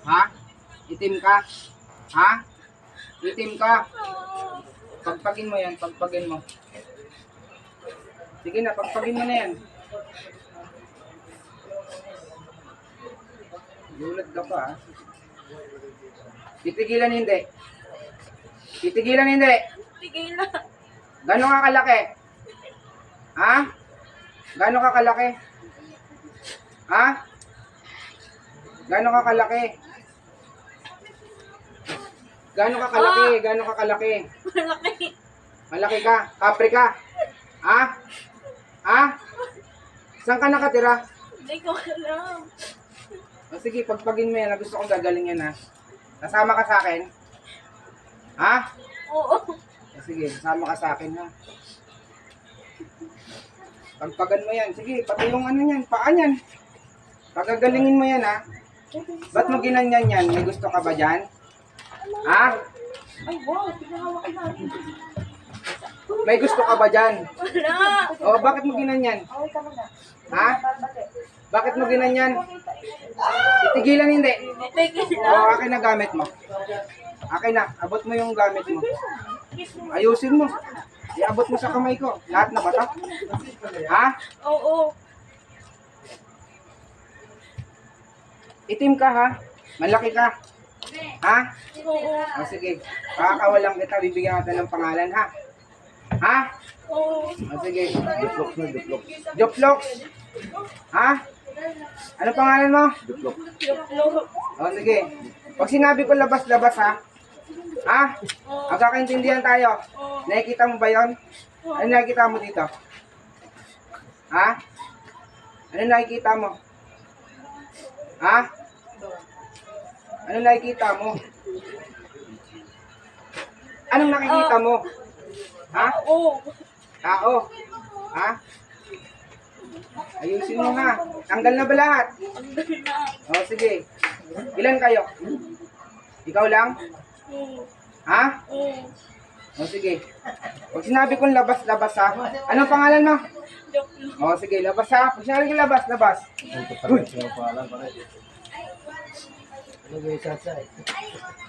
Ha? Itim ka? Ha? Itim ka? Pagpagin mo yan, pagpagin mo. Sige na, pagpagin mo na yan. Gulat ka pa, ha? Titigilan hindi. Titigilan hindi. Tigilan. Gano'n ka kalaki? Ha? Gano'n ka kalaki? Ha? Gano'n ka kalaki? Gano'n ka kalaki? Gano'n ka kalaki? Malaki. Malaki ka? Kapre ka? Ha? Ha? Saan ka nakatira? Hindi ko alam. O sige, pagpagin mo yan. Gusto kong gagaling yan, ha? Nasama ka sa akin? Ha? Oo. O sige, nasama ka sa akin, ha? Pagpagan mo yan. Sige, pati yung ano yan, paa yan. Pagagalingin mo yan, ha? Ba't mo ginanyan yan? May gusto ka ba dyan? Ha? Ay, wow. Pinahawakan natin. May gusto ka ba dyan? Wala. O, bakit mo ginanyan? Ha? Bakit mo ginanyan? Titigilan hindi. Tigilan. O, akin na gamit mo. Akin na, abot mo yung gamit mo. Ayusin mo. Iabot mo sa kamay ko. Lahat na ba ito? Ha? Oo. Itim ka, ha? Malaki ka. Ha? Oo. O, sige. Pakakawalan kita, bibigyan kita ng pangalan, ha? Ha? Oo. O, sige. Duplox na, duplox. Duplox? Ha? Ano pangalan mo? Duplox. Lup-lup. O, sige. Pag sinabi ko labas-labas, ha? Ha? Magkakaintindihan tayo. Oo. Nakikita mo ba yun? Ano nakikita mo dito? Ha? Ano nakikita mo? Ha? Ano nakikita mo? Anong nakikita mo? Ha? Oo. Tao? Ha? Ayusin mo, ha? Tanggal na ba lahat? Ang dami na. O, sige. Ilan kayo? Ikaw lang? Oo. Ha? Oo. O, sige. Pag sinabi kong labas-labas, ha? Anong pangalan mo? Lup-lup. O, sige, labas, ha? Pag sinabi kong labas-labas. Uy!